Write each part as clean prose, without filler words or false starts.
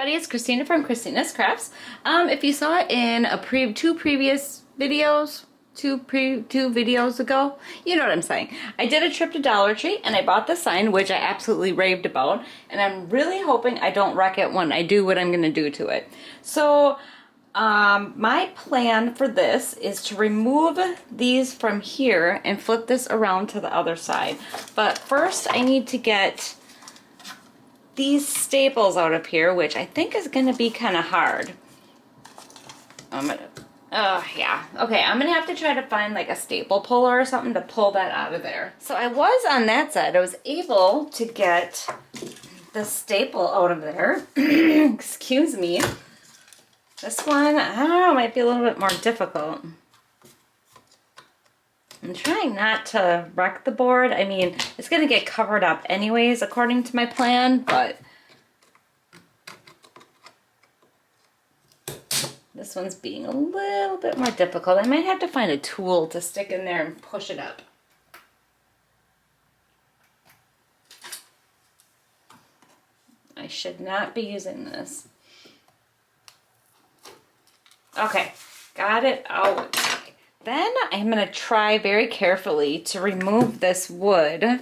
everybody, it's Christina from Christina's Crafts. If you saw it in two previous videos, two videos ago, you know what I'm saying. I did a trip to Dollar Tree and I bought the sign, which I absolutely raved about, and I'm really hoping I don't wreck it when I do what I'm going to do to it. So my plan for this is to remove these from here and flip this around to the other side. But first I need to get these staples out of here, which I think is going to be kind of hard. Yeah. Okay, I'm going to have to try to find like a staple puller or something to pull that out of there. So I was on that side. I was able to get the staple out of there. Excuse me. This one, I don't know, might be a little bit more difficult. I'm trying not to wreck the board. I mean, it's going to get covered up anyways, according to my plan, but this one's being a little bit more difficult. I might have to find a tool to stick in there and push it up. I should not be using this. Okay, got it out. Then I'm going to try very carefully to remove this wood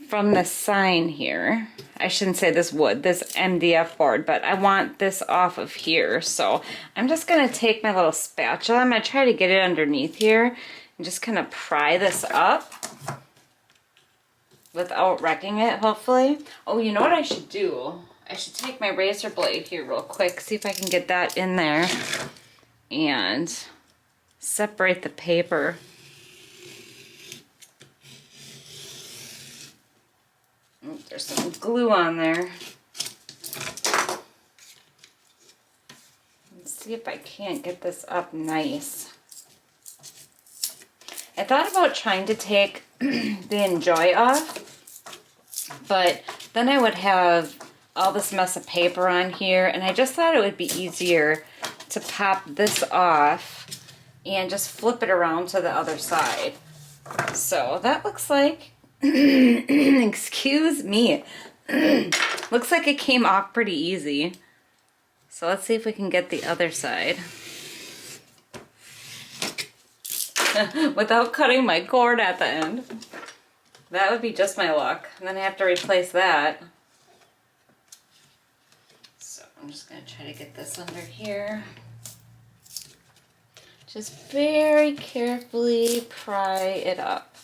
from the sign here. I shouldn't say this wood, this MDF board, but I want this off of here. So I'm just going to take my little spatula. I'm going to try to get it underneath here and just kind of pry this up without wrecking it, hopefully. Oh, you know what I should do? I should take my razor blade here real quick, see if I can get that in there and separate the paper. There's some glue on there. Let's see if I can't get this up nice. I thought about trying to take the enjoy off, but then I would have all this mess of paper on here, and I just thought it would be easier to pop this off and just flip it around to the other side. So that looks like, excuse me, looks like it came off pretty easy. So let's see if we can get the other side without cutting my cord at the end. That would be just my luck. And then I have to replace that. So I'm just going to try to get this under here. Just very carefully pry it up.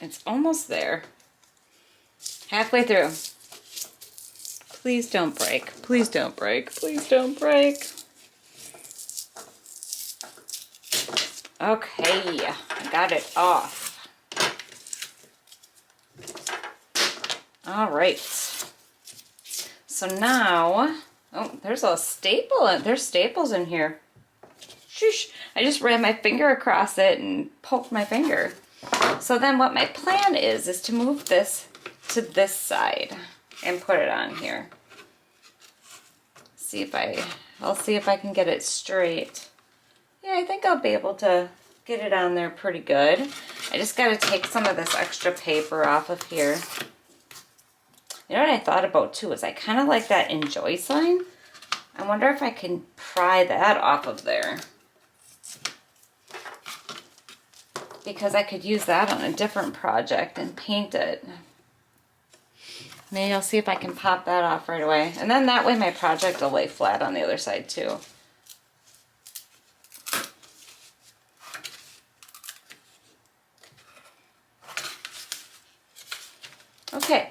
It's almost there. Halfway through. Please don't break. Please don't break. Please don't break. Okay, I got it off. All right. So now, oh, there's a staple. There's staples in here. Shoosh. I just ran my finger across it and poked my finger. So then what my plan is to move this to this side and put it on here. I'll see if I can get it straight. Yeah, I think I'll be able to get it on there pretty good. I just got to take some of this extra paper off of here. You know what I thought about too is I kind of like that enjoy sign. I wonder if I can pry that off of there, because I could use that on a different project and paint it. Maybe I'll see if I can pop that off right away. And then that way my project will lay flat on the other side too. Okay.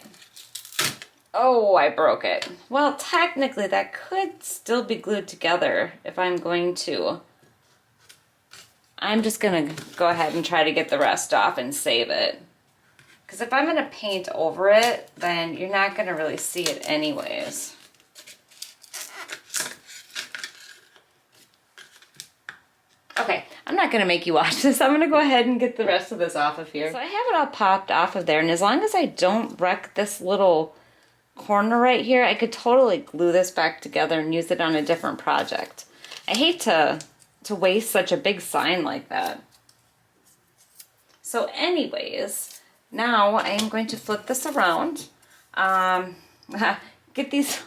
Oh, I broke it. Well, technically that could still be glued together if I'm going to. I'm just going to go ahead and try to get the rest off and save it. Because if I'm going to paint over it, then you're not going to really see it anyways. Okay, I'm not going to make you watch this. I'm going to go ahead and get the rest of this off of here. So I have it all popped off of there, and as long as I don't wreck this little corner right here, I could totally glue this back together and use it on a different project. I hate to waste such a big sign like that. So anyways, now I am going to flip this around. Get these,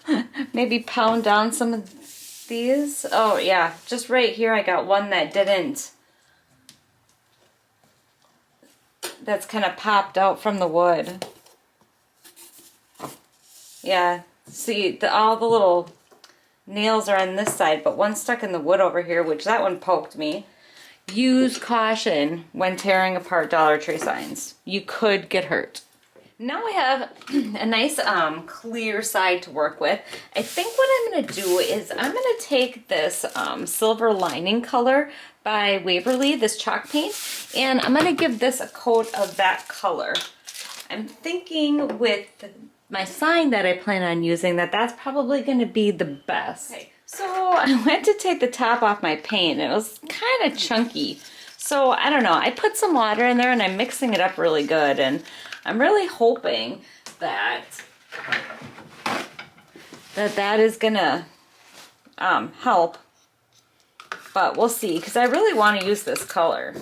maybe pound down some of these. Oh yeah, just right here I got one that didn't, that's kind of popped out from the wood. Yeah, see, all the little nails are on this side, but one stuck in the wood over here, which that one poked me. Use caution when tearing apart Dollar Tree signs. You could get hurt. Now I have a nice clear side to work with. I think what I'm going to do is I'm going to take this silver lining color by Waverly, this chalk paint, and I'm going to give this a coat of that color. I'm thinking with my sign that I plan on using that's probably going to be the best. Okay, so I went to take the top off my paint and it was kind of chunky. So I don't know, I put some water in there and I'm mixing it up really good, and I'm really hoping that that is gonna help, but we'll see, because I really want to use this color.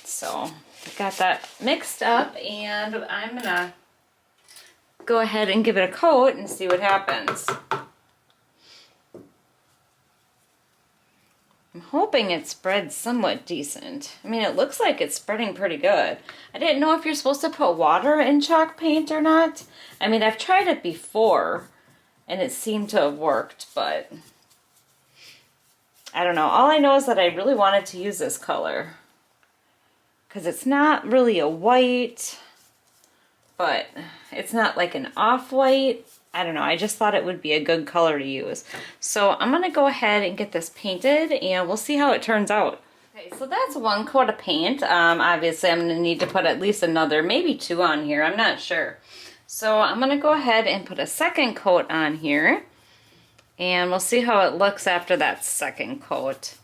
So I got that mixed up and I'm gonna go ahead and give it a coat and see what happens. I'm hoping it spreads somewhat decent. I mean, it looks like it's spreading pretty good. I didn't know if you're supposed to put water in chalk paint or not. I mean, I've tried it before and it seemed to have worked, but I don't know. All I know is that I really wanted to use this color because it's not really a white, but it's not like an off-white. I don't know, I just thought it would be a good color to use. So I'm gonna go ahead and get this painted and we'll see how it turns out. Okay, so that's one coat of paint. Obviously I'm gonna need to put at least another, maybe two on here, I'm not sure. So I'm gonna go ahead and put a second coat on here and we'll see how it looks after that second coat.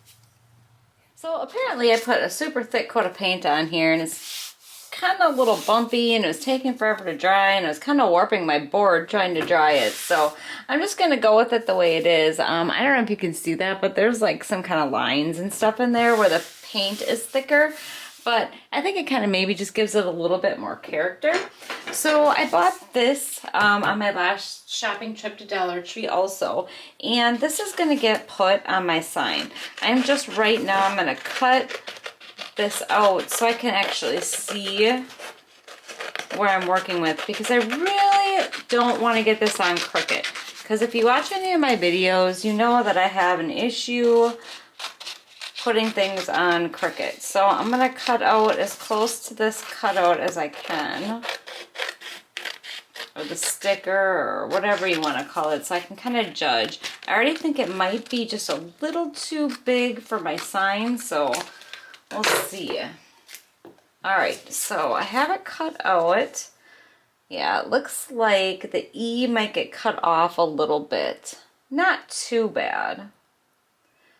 So apparently I put a super thick coat of paint on here and it's kind of a little bumpy and it was taking forever to dry and it was kind of warping my board trying to dry it. So I'm just going to go with it the way it is. I don't know if you can see that, but there's like some kind of lines and stuff in there where the paint is thicker. But I think it kind of maybe just gives it a little bit more character. So I bought this on my last shopping trip to Dollar Tree also. And this is going to get put on my sign. I'm just right now, I'm going to cut this out so I can actually see where I'm working with, because I really don't want to get this on crooked, because if you watch any of my videos you know that I have an issue putting things on crooked. So I'm going to cut out as close to this cutout as I can, or the sticker or whatever you want to call it, so I can kind of judge. I already think it might be just a little too big for my sign, so we'll see. Alright, so I have it cut out. Yeah, it looks like the E might get cut off a little bit. Not too bad.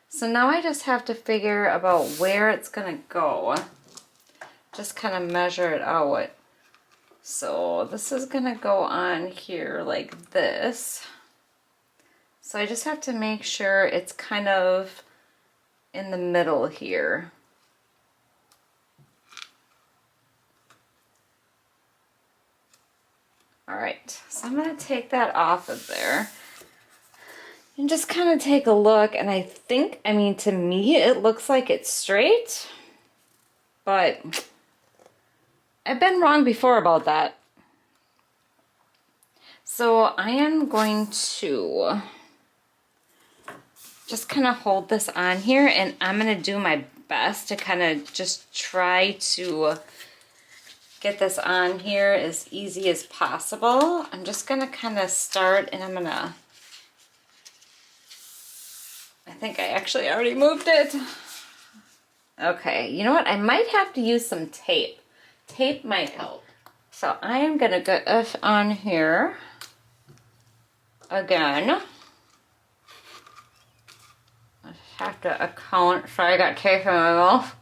So now I just have to figure about where it's going to go. Just kind of measure it out. So this is going to go on here like this. So I just have to make sure it's kind of in the middle here. Alright, so I'm going to take that off of there and just kind of take a look, and I think, I mean, to me it looks like it's straight, but I've been wrong before about that. So I am going to just kind of hold this on here, and I'm going to do my best to kind of just try to get this on here as easy as possible. I'm just going to kind of start, and I'm going to, I think I actually already moved it. Okay, you know what? I might have to use some tape. Tape might help. So I am going to get this on here again. I just have to account. Sorry, I got tape in my mouth.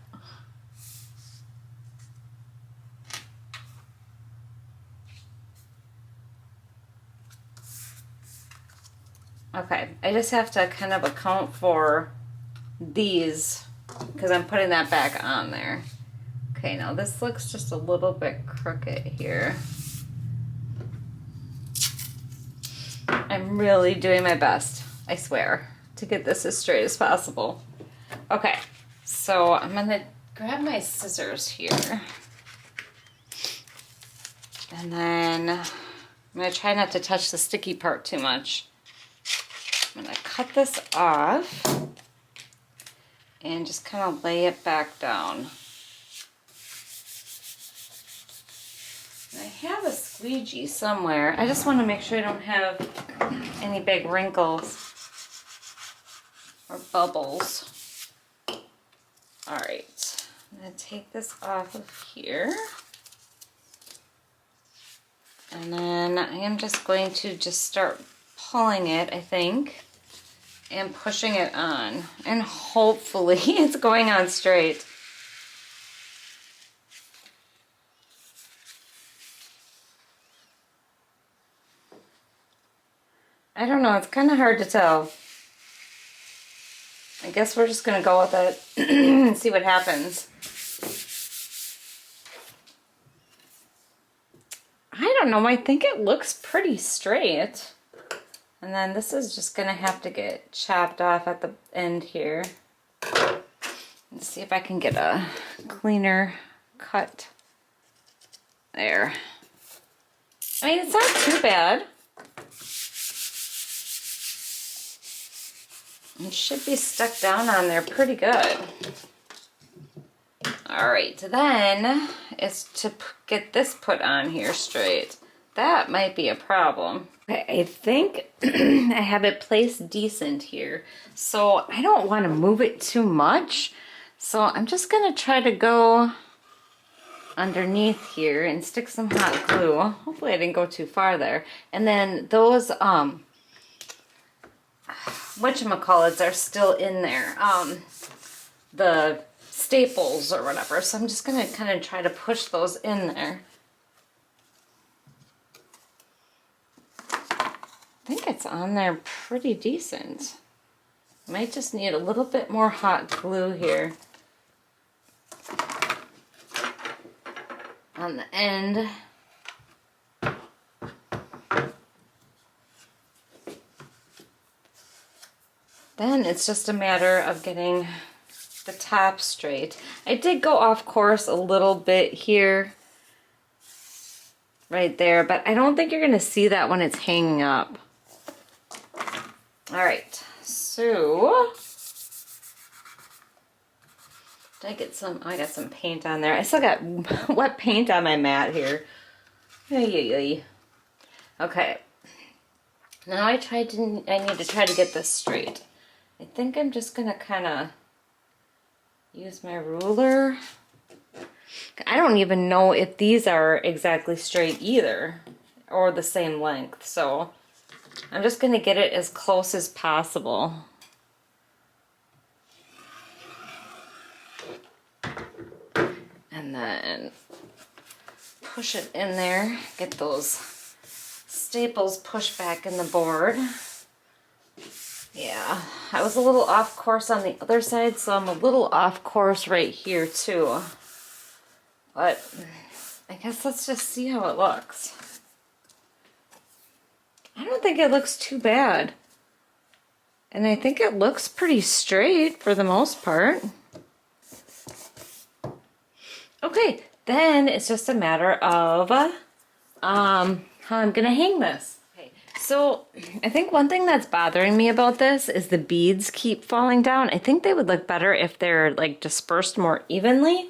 Okay, I just have to kind of account for these because I'm putting that back on there. Okay, now this looks just a little bit crooked here. I'm really doing my best, I swear, to get this as straight as possible. Okay, so I'm gonna grab my scissors here. And then I'm gonna try not to touch the sticky part too much. I'm gonna cut this off and just kind of lay it back down. I have a squeegee somewhere. I just want to make sure I don't have any big wrinkles or bubbles. All right, I'm going to take this off of here. And then I am just going to just start pulling it, I think, and pushing it on. And hopefully it's going on straight. I don't know, it's kind of hard to tell. I guess we're just gonna go with it and see what happens. I don't know, I think it looks pretty straight. And then this is just gonna have to get chopped off at the end here. Let's see if I can get a cleaner cut. There. I mean, it's not too bad. It should be stuck down on there pretty good. All right, then it's to get this put on here straight. That might be a problem. Okay, I think I have it placed decent here. So I don't want to move it too much. So I'm just gonna try to go underneath here and stick some hot glue. Hopefully I didn't go too far there. And then those, whatchamacallits are still in there, the staples or whatever, so I'm just gonna kind of try to push those in there. I think it's on there pretty decent. Might just need a little bit more hot glue here on the end. Then it's just a matter of getting the top straight. I did go off course a little bit here, right there, but I don't think you're gonna see that when it's hanging up. All right, so did I get some, I got some paint on there. I still got wet paint on my mat here. Okay, now I need to try to get this straight. I think I'm just gonna kind of use my ruler. I don't even know if these are exactly straight either, or the same length, so I'm just gonna get it as close as possible. And then push it in there, get those staples pushed back in the board. Yeah, I was a little off course on the other side, so I'm a little off course right here too. But I guess let's just see how it looks. I don't think it looks too bad. And I think it looks pretty straight for the most part. Okay, then it's just a matter of how I'm gonna hang this. So I think one thing that's bothering me about this is the beads keep falling down. I think they would look better if they're like dispersed more evenly.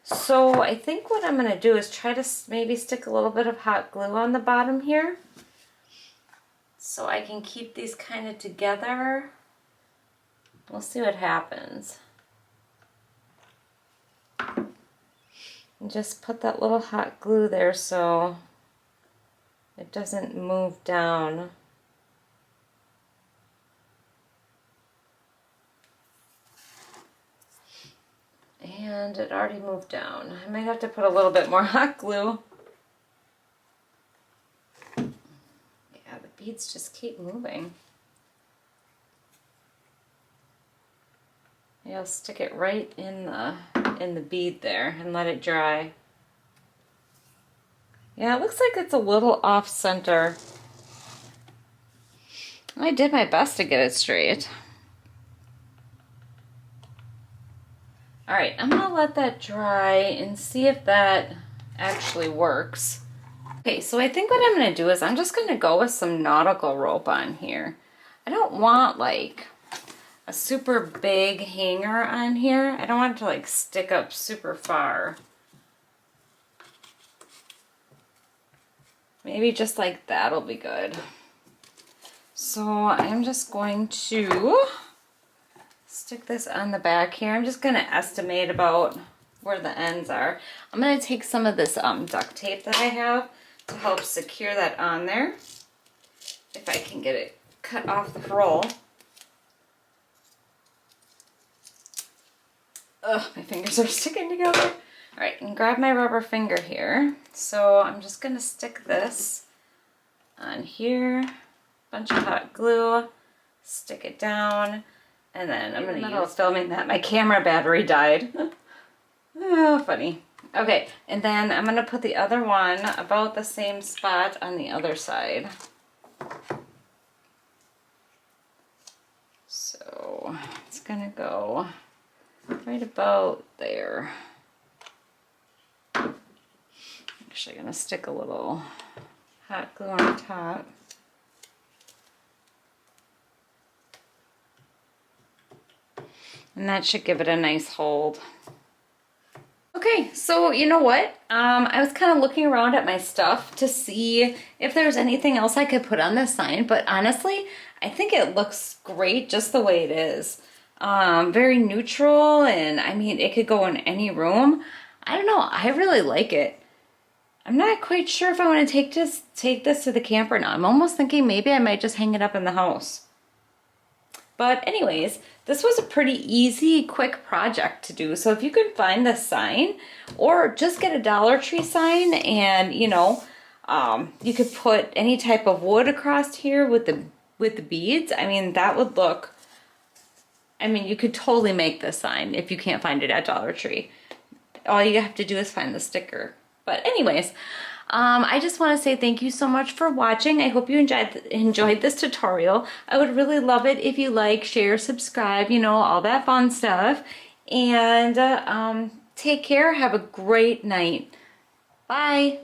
So I think what I'm going to do is try to maybe stick a little bit of hot glue on the bottom here, so I can keep these kind of together. We'll see what happens. And just put that little hot glue there so it doesn't move down. And it already moved down. I might have to put a little bit more hot glue. Yeah, the beads just keep moving. Maybe I'll stick it right in the in the bead there and let it dry. Yeah, it looks like it's a little off center. I did my best to get it straight. All right, I'm gonna let that dry and see if that actually works. Okay, so I think what I'm gonna do is I'm just gonna go with some nautical rope on here. I don't want like a super big hanger on here. I don't want it to like stick up super far. Maybe just like that'll be good. So I'm just going to stick this on the back here. I'm just gonna estimate about where the ends are. I'm gonna take some of this duct tape that I have to help secure that on there. If I can get it cut off the roll. Ugh, my fingers are sticking together. All right, and grab my rubber finger here. So I'm just gonna stick this on here, bunch of hot glue, stick it down, and then I'm gonna use filming that my camera battery died. Oh, funny. Okay, and then I'm gonna put the other one about the same spot on the other side. So it's gonna go right about there. Actually gonna stick a little hot glue on top. And that should give it a nice hold. Okay, so you know what? I was kind of looking around at my stuff to see if there's anything else I could put on this sign, but honestly, I think it looks great just the way it is. Very neutral, and I mean, it could go in any room. I don't know, I really like it. I'm not quite sure if I want to take this to the camper now. I'm almost thinking maybe I might just hang it up in the house. But anyways, this was a pretty easy, quick project to do. So if you can find this sign, or just get a Dollar Tree sign, and you know, you could put any type of wood across here with the beads. I mean, that would look. I mean, you could totally make this sign if you can't find it at Dollar Tree. All you have to do is find the sticker. But anyways, I just want to say thank you so much for watching. I hope you enjoyed this tutorial. I would really love it if you like, share, subscribe, you know, all that fun stuff. And take care. Have a great night. Bye.